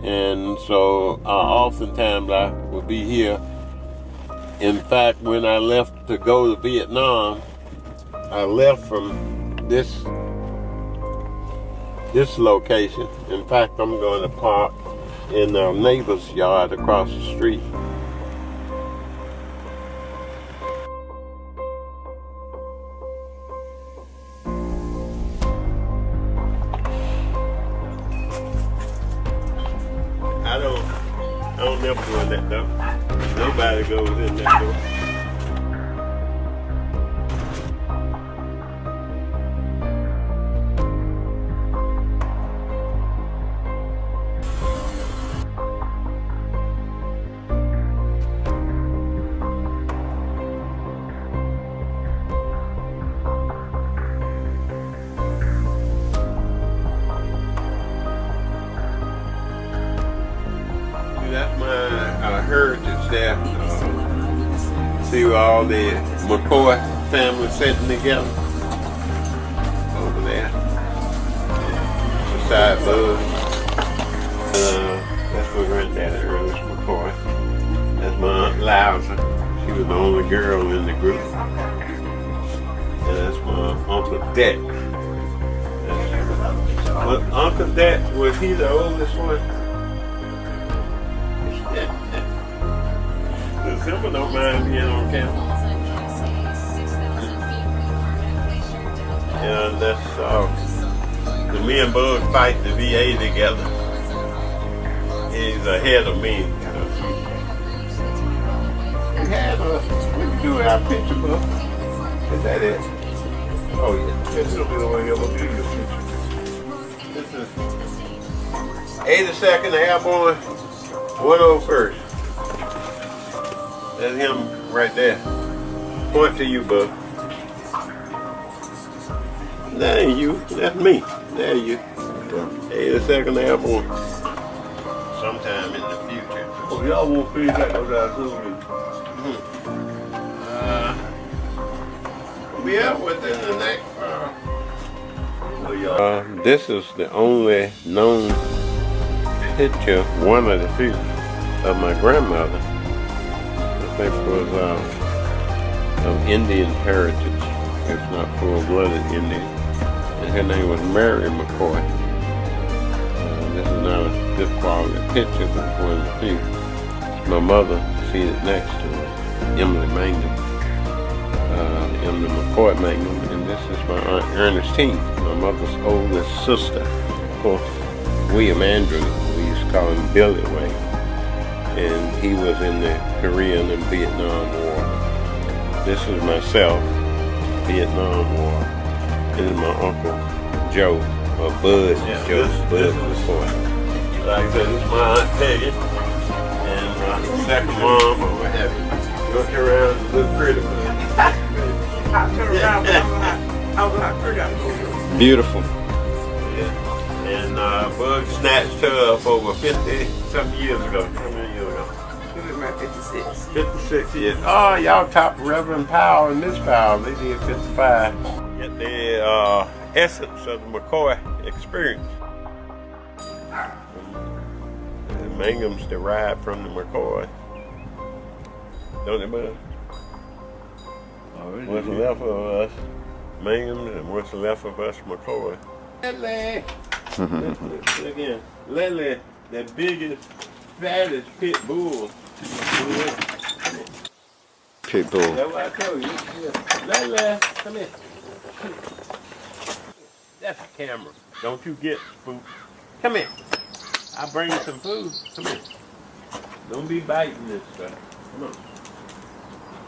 And so oftentimes I would be here. In fact, when I left to go to Vietnam, I left from this location. In fact, I'm going to park in our neighbor's yard across the street. I don't never go in that door. Nobody goes in that door. That's my heritage there. See all the McCoy family sitting together over there. Beside Bud. That's my granddaddy, Ernest McCoy. That's my Aunt Liza. She was the only girl in the group. And that's my Uncle Deck. Uncle Deck, was he the oldest one? The Simba don't mind being on camera. And that's me and Bud fight the VA together. He's ahead of me. We do our picture book. Is that it? Oh yeah. This will be the one you'll do your picture. This is 82nd Airborne, 101st. That's him right there. Point to you, bud. That ain't you. That's me. There you. 82nd Airborne. Sometime in the future. Oh, y'all won't feed that no doubt soon. We up within the next. This is the only known picture, one of the few, of my grandmother. I think was of Indian heritage, if not full-blooded Indian. And her name was Mary McCoy. This is not a good quality picture, but one of the few. My mother seated next to her, Emily Mangum, Emily McCoy Mangum, and this is my Aunt Ernestine, my mother's oldest sister. Of course, William Andrew, we used to call him Billy Way. And he was in the Korean and Vietnam War. This is myself, Vietnam War. This is my Uncle Joe, or Bud Joe, Bud McCoy. Like I said, this is my Aunt Peggy, and my second mom, or what have you. Look around and look pretty. I turn around, I was like, pretty. Beautiful. Yeah. And Bud snatched her up over 50-something years ago. 56. 56 years. Oh, y'all top Reverend Powell and Miss Powell. They did 55. Get the essence of the McCoy experience. The Mangums derived from the McCoy. Don't they, Bud? What's left of us, Mangums, and what's left of us, McCoy. Lily! Look again. Lily, the biggest, fattest pit bull. Pit bull. That's what I told you. Lele, come here. That's a camera. Don't you get spooked. Come here. I'll bring you some food. Come here. Don't be biting this stuff. Come on.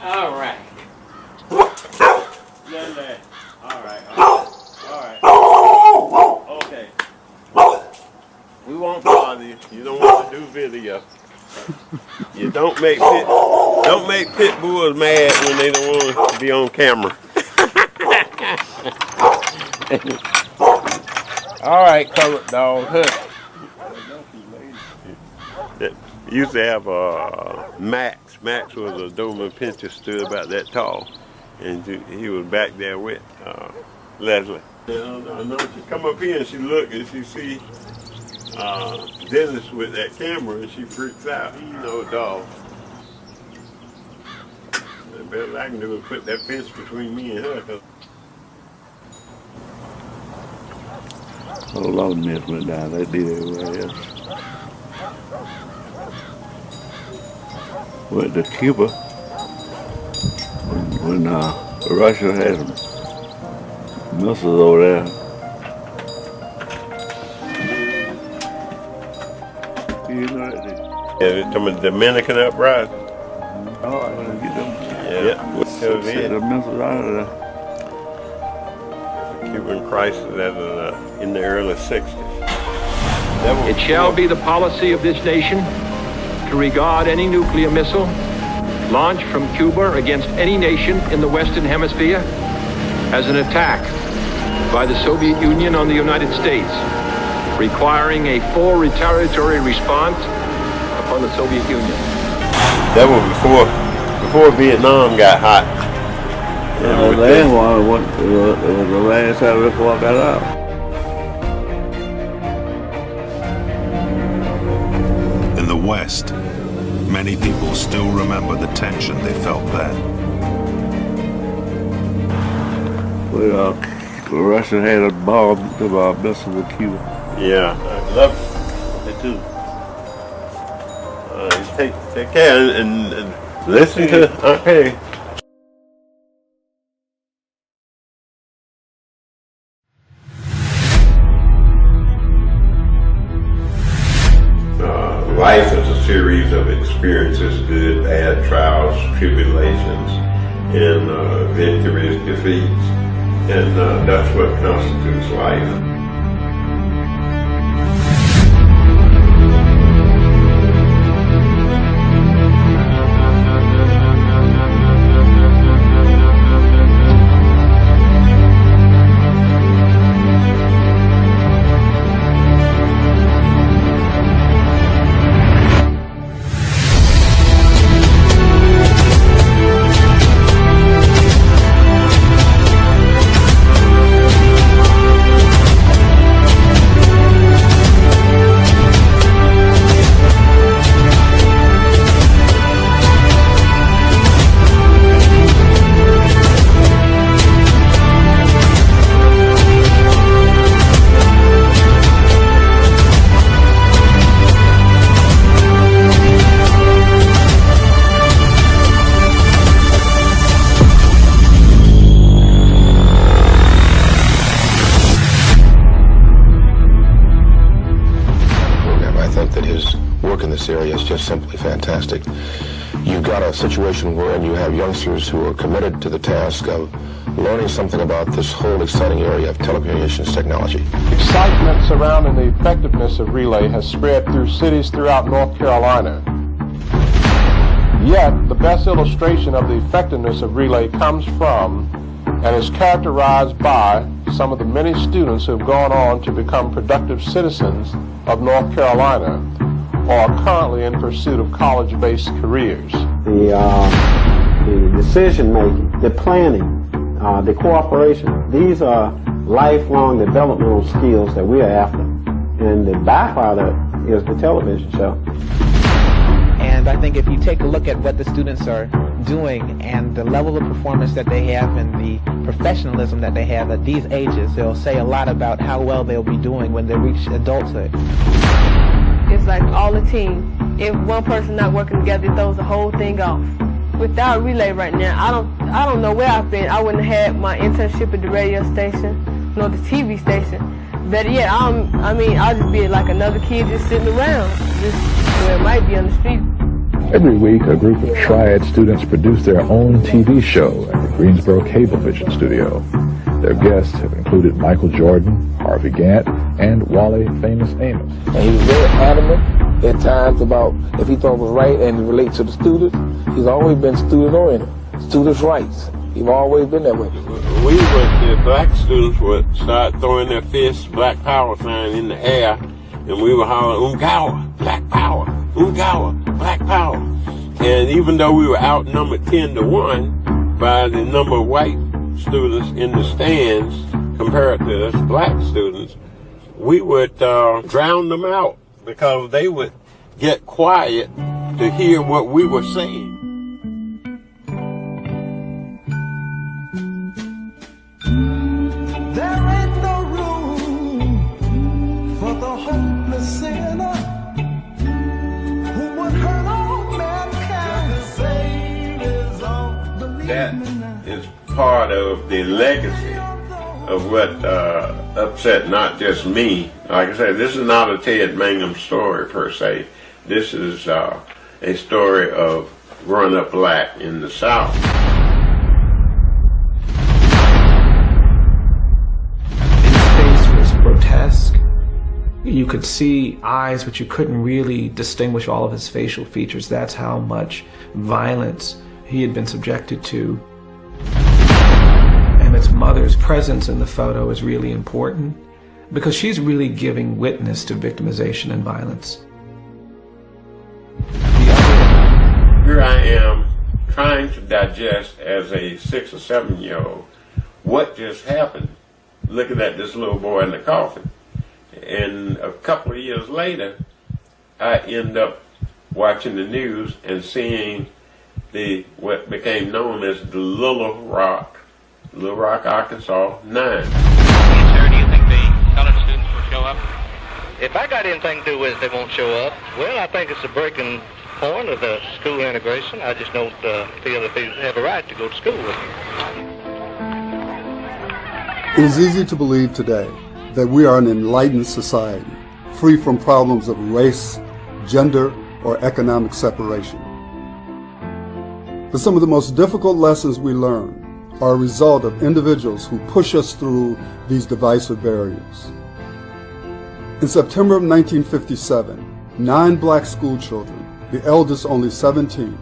All right. Lele. All right. All right. Okay. We won't bother you. You don't want to do video. You don't make pit bulls mad when they don't want to be on camera. All right, colored dog. Used to have Max. Max was a Doberman Pinscher, stood about that tall, and he was back there with Leslie. I know she come up here and she look and she see Dennis with that camera and she freaks out. You know, dog. The best I can do is put that fence between me and her. A lot of mess went down. They did everywhere else. Went to Cuba when Russia had missiles over there. You know that? Yeah, from the Dominican uprising. Oh, I want to get them. Yeah. Set the missiles out of there. Cuban crisis in the early 60s. It shall be the policy of this nation to regard any nuclear missile launched from Cuba against any nation in the Western Hemisphere as an attack by the Soviet Union on the United States, requiring a full retaliatory response upon the Soviet Union. That was before Vietnam got hot. The last one was the last time before I got out. In the West, many people still remember the tension they felt then. Well, Russia had a bomb to messing with Cuba. Yeah, I love it too. Take care and listen to Aunt Peggy. Life is a series of experiences, good, bad, trials, tribulations, and victories, defeats, and that's what constitutes life. Area is just simply fantastic. You've got a situation wherein you have youngsters who are committed to the task of learning something about this whole exciting area of telecommunications technology. Excitement surrounding the effectiveness of relay has spread through cities throughout North Carolina. Yet, the best illustration of the effectiveness of relay comes from and is characterized by some of the many students who have gone on to become productive citizens of North Carolina or are currently in pursuit of college-based careers. The decision-making, the planning, the cooperation, these are lifelong developmental skills that we are after. And the byproduct is the television show. And I think if you take a look at what the students are doing and the level of performance that they have and the professionalism that they have at these ages, they'll say a lot about how well they'll be doing when they reach adulthood. It's like all a team. If one person not working together, it throws the whole thing off. Without relay right now, I don't know where I've been. I wouldn't have had my internship at the radio station, nor the TV station. Better yet, I'll just be like another kid just sitting around, just where it might be on the street. Every week, a group of Triad students produce their own TV show at the Greensboro Cablevision studio. Their guests have included Michael Jordan, Harvey Gantt, and Wally Famous Amos. And he was very adamant at times about if he thought it was right and relate to the students. He's always been student-oriented, students' rights. He's always been that way. The black students would start throwing their fists, black power sign in the air, and we were hollering, Ungawa, black power, Ungawa, black power. And even though we were outnumbered 10-1 by the number of white students in the stands compared to us black students, we would drown them out because they would get quiet to hear what we were saying. There ain't no room for the hopeless sinner who would hurt all mankind. That is part of the legacy of what upset not just me. Like I said, this is not a Ted Mangum story per se. This is a story of growing up black in the South. His face was grotesque. You could see eyes, but you couldn't really distinguish all of his facial features. That's how much violence he had been subjected to. And its mother's presence in the photo is really important because she's really giving witness to victimization and violence. Here I am trying to digest as a 6 or 7 year old what just happened, looking at this little boy in the coffin. And a couple of years later, I end up watching the news and seeing what became known as the Little Rock, Arkansas 9. Sir, do you think the colored students will show up? If I got anything to do with it, they won't show up. Well, I think it's a breaking point of the school integration. I just don't feel that they have a right to go to school with them. It is easy to believe today that we are an enlightened society, free from problems of race, gender, or economic separation. But some of the most difficult lessons we learn are a result of individuals who push us through these divisive barriers. In September of 1957, 9 black school children, the eldest only 17,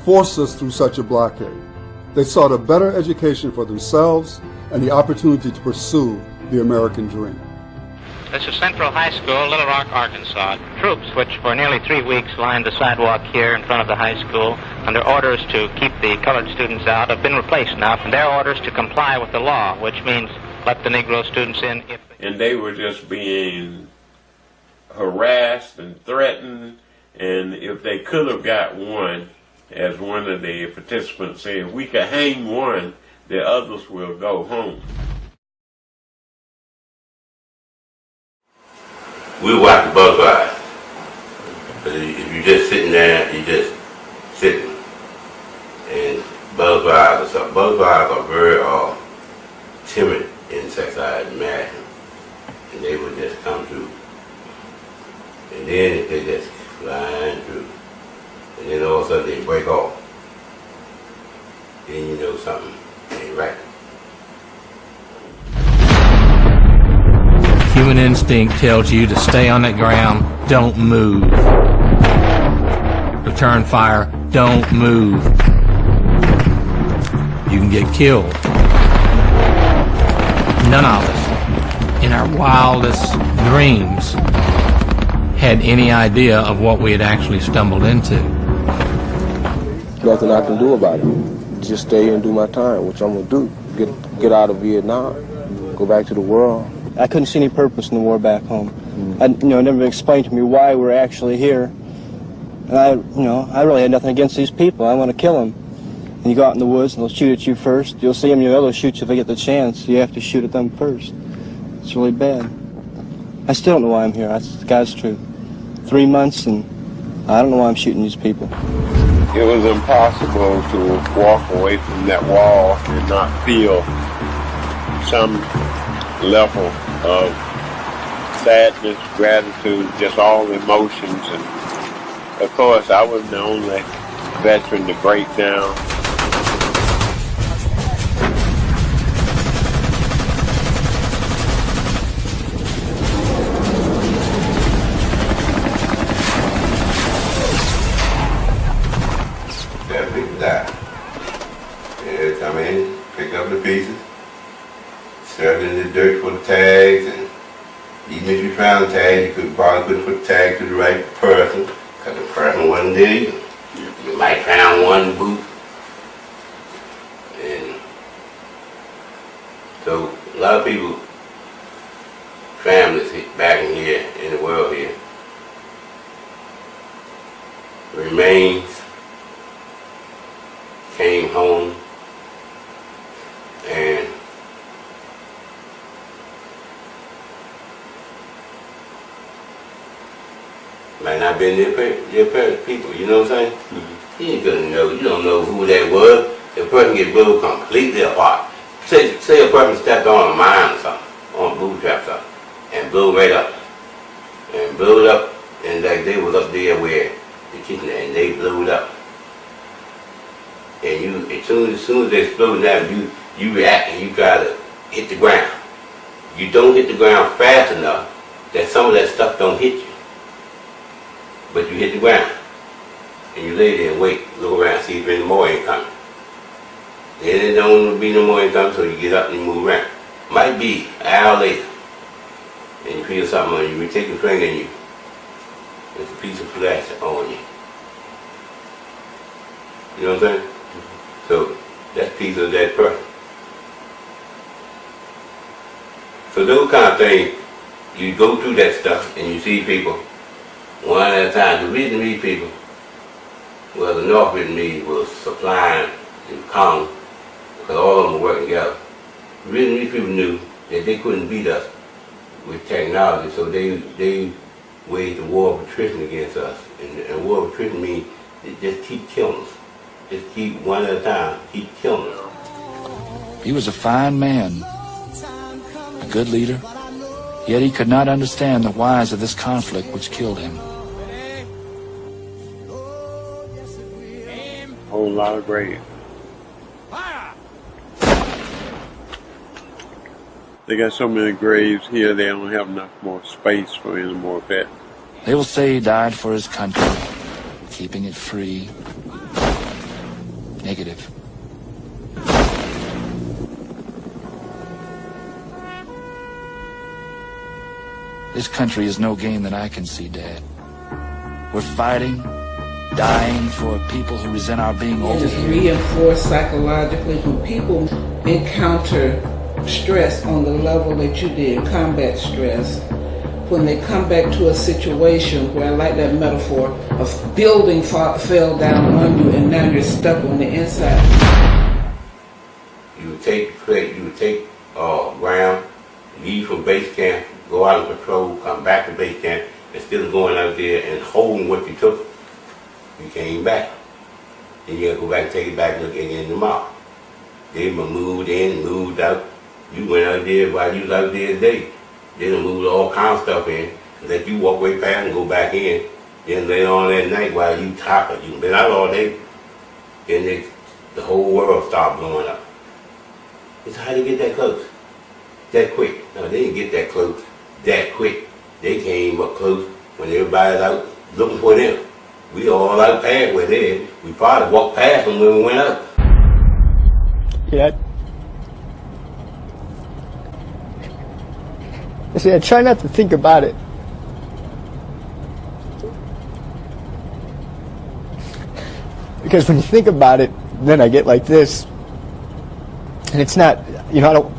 forced us through such a blockade. They sought a better education for themselves and the opportunity to pursue the American dream. This is Central High School, Little Rock, Arkansas. Troops, which for nearly 3 weeks lined the sidewalk here in front of the high school under orders to keep the colored students out, have been replaced now from their orders to comply with the law, which means let the Negro students in if they... And they were just being harassed and threatened, and if they could have got one, as one of the participants said, if we could hang one, the others will go home. We watch the bus ride. If you're just sitting there, you're just sitting. And bus rides are very timid insects, I imagine. And they would just come through. And then they just flying through. And then all of a sudden they break off. Then you know something ain't right. Human instinct tells you to stay on that ground, don't move. Return fire, don't move. You can get killed. None of us, in our wildest dreams, had any idea of what we had actually stumbled into. Nothing I can do about it. Just stay here and do my time, which I'm going to do. Get out of Vietnam, go back to the world. I couldn't see any purpose in the war back home. It never explained to me why we're actually here. And I really had nothing against these people. I want to kill them. And you go out in the woods and they'll shoot at you first. You'll see them, they'll shoot you if they get the chance. You have to shoot at them first. It's really bad. I still don't know why I'm here. That's God's truth. 3 months and I don't know why I'm shooting these people. It was impossible to walk away from that wall and not feel some level of sadness, gratitude, just all emotions. And of course, I was the only veteran to break down. That people die. They come in, pick up the pieces, serve it in the dirt for the tags, and even if you found the tags, you probably couldn't put the tag to the right person, because the person wasn't there. You might find one boot. And so a lot of people, families back in here, in the world here, have been their parents' people, you know what I'm saying? Mm-hmm. You couldn't know, you don't know who that was. The person get blew completely apart. Say a person stepped on a mine or something, on a booby trap or something, and blew right up. And blew it up, and like they was up there where the kitchen, and they blew it up. And you, as soon as they explode down, you react and you try to hit the ground. You don't hit the ground fast enough that some of that stuff don't hit you. But you hit the ground. And you lay there and wait, look around, see if any more ain't coming. Then there don't be no more ain't coming, so you get up and you move around. Might be an hour later, and you feel something on you, you take your finger and there's a piece of flesh on you. You know what I'm saying? So that's a piece of that person. So those kind of things, you go through that stuff and you see people one at a time. The Vietnamese people, well, the North Vietnamese was supplying the Cong, because all of them were working together. The Vietnamese people knew that they couldn't beat us with technology, so they waged a war of attrition against us. And war of attrition means they just keep killing us. Just keep one at a time, keep killing us. He was a fine man, a good leader, yet he could not understand the whys of this conflict which killed him. A whole lot of graves. They got so many graves here, they don't have enough more space for any more pets. They will say he died for his country, keeping it free. Negative. This country is no game that I can see, Dad. We're fighting, dying for a people who resent our being over It is here. reinforced psychologically when people encounter stress on the level that you did, combat stress. When they come back to a situation where, I like that metaphor, a building fell down on you and now you're stuck on the inside. You would take ground, leave from base camp, go out on patrol, come back to base camp, instead of going out there and holding what you took, you came back. Then you gotta go back and take it back and look again tomorrow. They moved in, moved out. You went out there while you was out there today. They done moved all kinds of stuff in, let you walk way past and go back in. Then later on that night while you tired, you've been out all day, then the whole world started blowing up. It's how they get that close, that quick. No, they didn't get that close, that quick. They came up close when everybody's out looking for them. We all out past where they at. We probably walked past them when we went up. Yeah. See, I try not to think about it. Because when you think about it, then I get like this. And it's not, you know, I don't...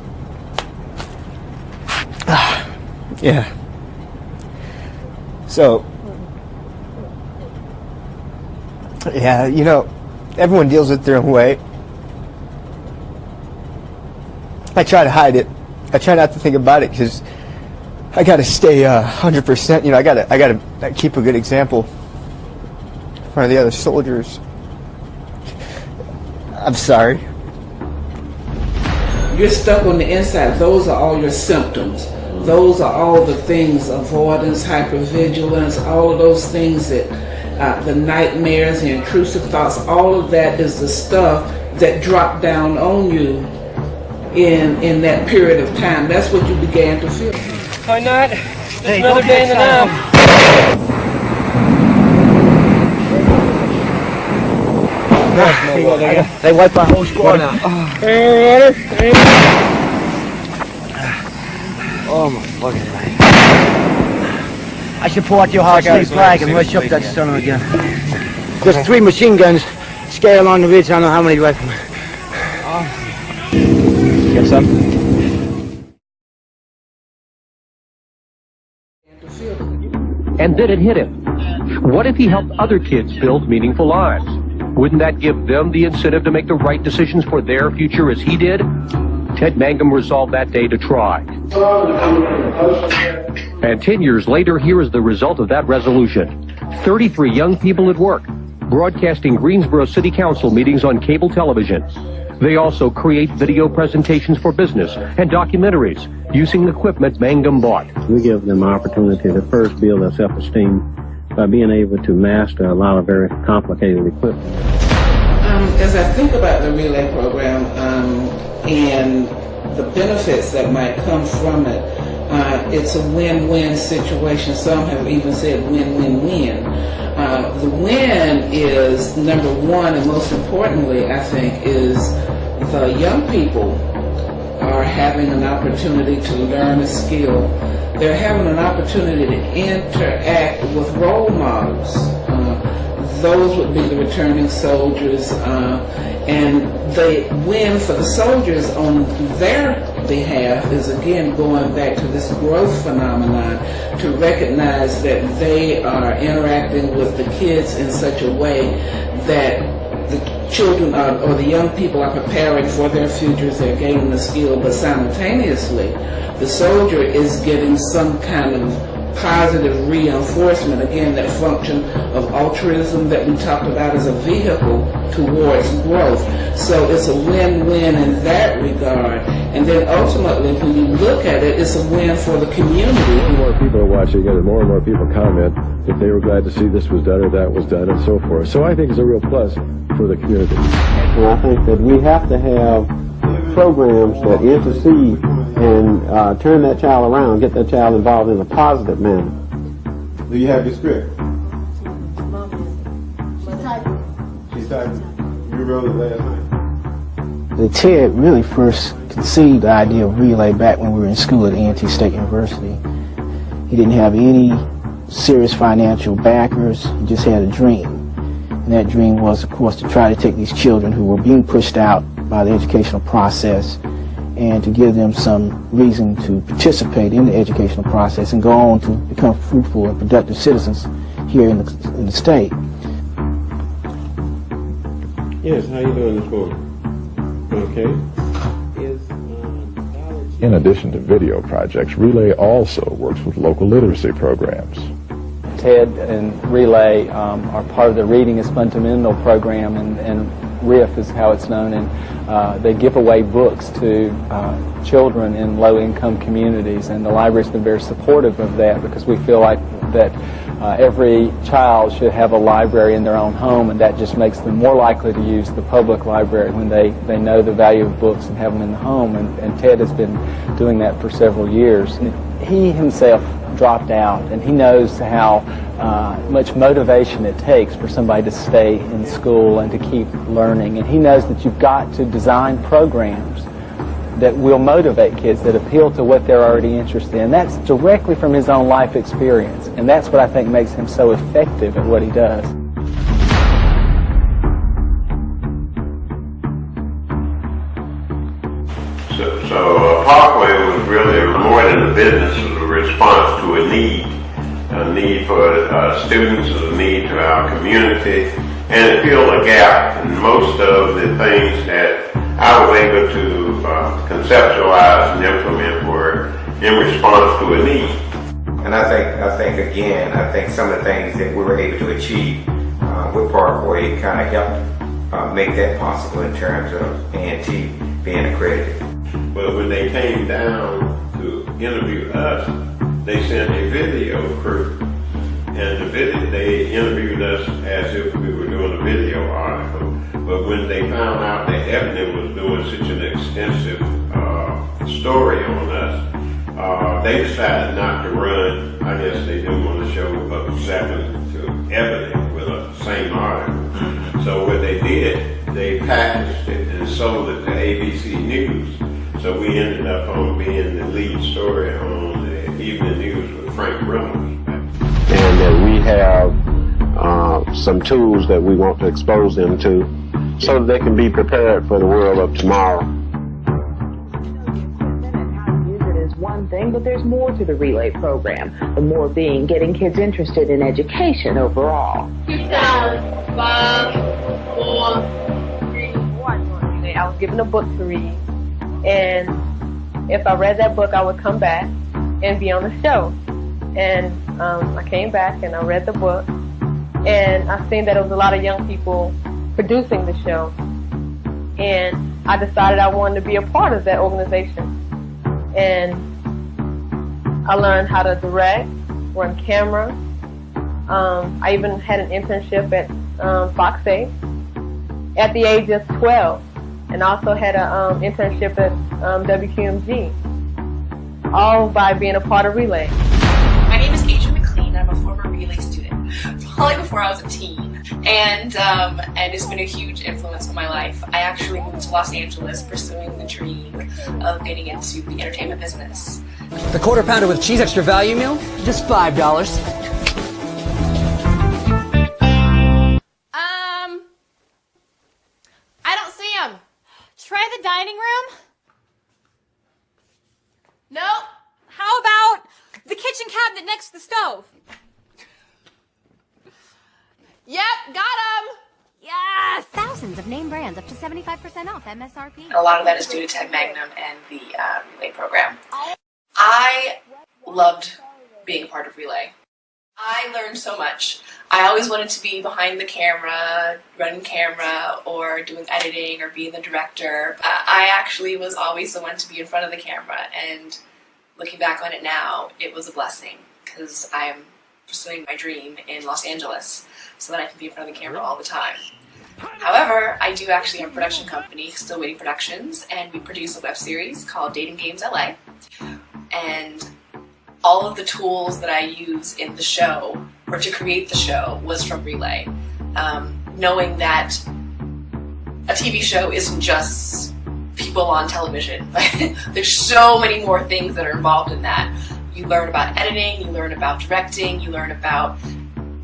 yeah. So... yeah, you know, everyone deals with their own way. I try to hide it. I try not to think about it because I gotta stay 100%. You know, I gotta keep a good example in front of the other soldiers. I'm sorry. You're stuck on the inside. Those are all your symptoms. Those are all the things: avoidance, hypervigilance, all of those things that the nightmares, the intrusive thoughts. All of that is the stuff that dropped down on you in that period of time. That's what you began to feel. Why not? Just another day in the dump. They wiped our whole squad out. Oh my fucking God. I support your Hartley flag and rush up that son of a gun. There's 3 machine guns scale along the ridge. I don't know how many riflemen. Get some? And then it hit him. What if he helped other kids build meaningful lives? Wouldn't that give them the incentive to make the right decisions for their future as he did? Ted Mangum resolved that day to try. And 10 years later, here is the result of that resolution. 33 young people at work, broadcasting Greensboro City Council meetings on cable television. They also create video presentations for business and documentaries using equipment Mangum bought. We give them opportunity to first build their self-esteem by being able to master a lot of very complicated equipment. As I think about the relay program and the benefits that might come from it, it's a win-win situation. Some have even said win-win-win. The win is, number one, and most importantly, I think, is the young people are having an opportunity to learn a skill. They're having an opportunity to interact with role models. Those would be the returning soldiers, and the win for the soldiers on their behalf is again going back to this growth phenomenon, to recognize that they are interacting with the kids in such a way that the children or the young people are preparing for their futures, they're gaining the skill, but simultaneously the soldier is getting some kind of positive reinforcement, again, that function of altruism that we talked about as a vehicle towards growth. So it's a win-win in that regard. And then ultimately, when you look at it, it's a win for the community. More and more people are watching it, and more people comment that they were glad to see this was done or that was done and so forth. So I think it's a real plus for the community. And I think that we have to have programs that intercede and turn that child around, get that child involved in a positive manner. Do you have your script? She's typing. You wrote it last night. Ted really first conceived the idea of relay back when we were in school at A&T State University. He didn't have any serious financial backers. He just had a dream. And that dream was, of course, to try to take these children who were being pushed out by the educational process and to give them some reason to participate in the educational process and go on to become fruitful and productive citizens here in the state. Yes, how you doing this morning? Okay. In addition to video projects, Relay also works with local literacy programs. TED and Relay are part of the Reading is Fundamental program, and RIF is how it's known, and they give away books to children in low-income communities, and the library's been very supportive of that because we feel like that every child should have a library in their own home, and that just makes them more likely to use the public library when they know the value of books and have them in the home, and TED has been doing that for several years. He himself dropped out, and he knows how much motivation it takes for somebody to stay in school and to keep learning, and he knows that you've got to design programs that will motivate kids, that appeal to what they're already interested in. That's directly from his own life experience, and that's what I think makes him so effective at what he does. So Parkway was really more than a business. It was a response to a need for students, a need to our community, and it filled a gap in most of the things that I was able to conceptualize and implement were in response to a need. And I think again, some of the things that we were able to achieve with Parkway kind of helped make that possible in terms of A&T being accredited. But when they came down to interview us, they sent a video crew, and they interviewed us as if we were doing a video article. But when they found out that Ebony was doing such an extensive story on us, they decided not to run. I guess they didn't want to show up 7 to Ebony with the same article. So what they did, they packaged it and sold it to ABC News. So we ended up on being the lead story on the Evening News with Frank Reynolds. And that we have some tools that we want to expose them to so that they can be prepared for the world of tomorrow. Use it as one thing, but there's more to the Relay program. The more being getting kids interested in education overall. 5, 4, 3. I was given a book to read, and if I read that book, I would come back and be on the show. And I came back and I read the book, and I seen that there was a lot of young people producing the show, and I decided I wanted to be a part of that organization. And I learned how to direct, run camera. I even had an internship at Fox 8 at the age of 12, and also had an internship at WQMG, all by being a part of Relay. My name is Asia McLean. I'm a former Relay student, probably before I was a teen, and it's been a huge influence on my life. I actually moved to Los Angeles pursuing the dream of getting into the entertainment business. The quarter pounder with cheese extra value meal, just $5. I don't see him. Try the dining room? Nope. How about the kitchen cabinet next to the stove? Yep, got him. Yes! Thousands of name brands up to 75% off MSRP. A lot of that is due to Ted Mangum and the Relay program. I loved being a part of Relay. I learned so much. I always wanted to be behind the camera, running camera, or doing editing, or being the director. I actually was always the one to be in front of the camera, and looking back on it now, it was a blessing, because I am pursuing my dream in Los Angeles, so that I can be in front of the camera all the time. However, I do actually have a production company, Still Waiting Productions, and we produce a web series called Dating Games LA. And all of the tools that I use in the show, or to create the show, was from Relay. Knowing that a TV show isn't just people on television. There's so many more things that are involved in that. You learn about editing, you learn about directing, you learn about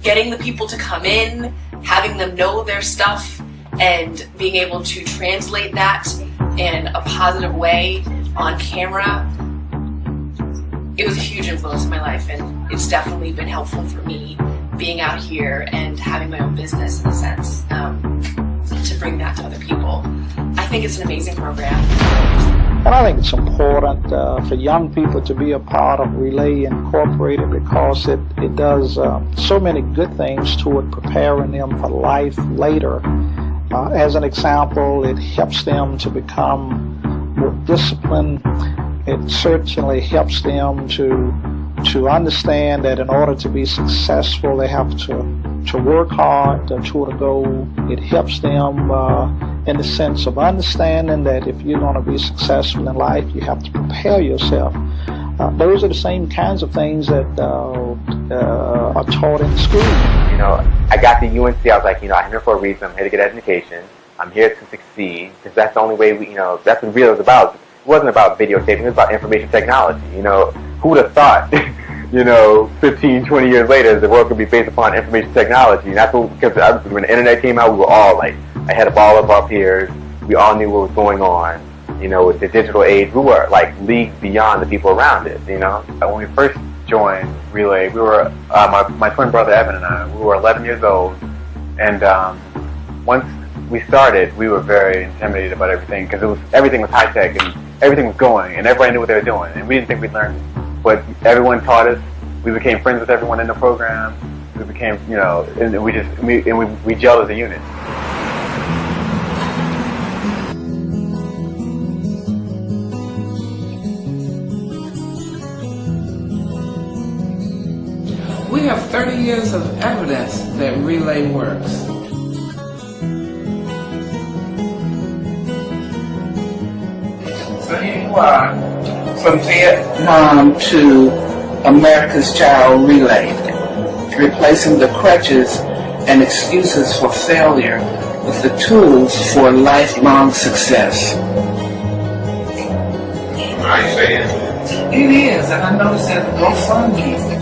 getting the people to come in, having them know their stuff, and being able to translate that in a positive way on camera. It was a huge influence in my life, and it's definitely been helpful for me being out here and having my own business, in a sense, to bring that to other people. I think it's an amazing program. And I think it's important for young people to be a part of Relay Incorporated, because it does so many good things toward preparing them for life later. As an example, it helps them to become more disciplined. It certainly helps them to understand that in order to be successful, they have to work hard toward a goal. It helps them in the sense of understanding that if you're going to be successful in life, you have to prepare yourself. Those are the same kinds of things that are taught in school. You know, I got to UNC, I was like, you know, I'm here for a reason. I'm here to get education. I'm here to succeed, because that's the only way that's what Relay was about. It wasn't about videotaping, it was about information technology. You know, who would have thought, 15, 20 years later, the world could be based upon information technology. And that's because when the internet came out, we were all like ahead of all of our peers. We all knew what was going on. With the digital age, we were like leagues beyond the people around it, When we first joined Relay, we were, my twin brother Evan and I, we were 11 years old. And once we started, we were very intimidated about everything, because everything was high tech and everything was going, and everybody knew what they were doing, and we didn't think we'd learn. But everyone taught us. We became friends with everyone in the program. We became, and we gelled as a unit. We have 30 years of evidence that Relay works. So here you are, from Vietnam to America's Child Relay, replacing the crutches and excuses for failure with the tools for lifelong success. Nice saying. It is, and I noticed that GoFundMe.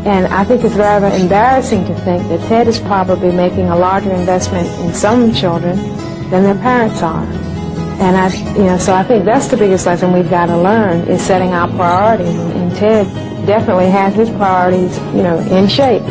And I think it's rather embarrassing to think that Ted is probably making a larger investment in some children than their parents are. And so I think that's the biggest lesson we've got to learn, is setting our priorities. And Ted definitely has his priorities, in shape.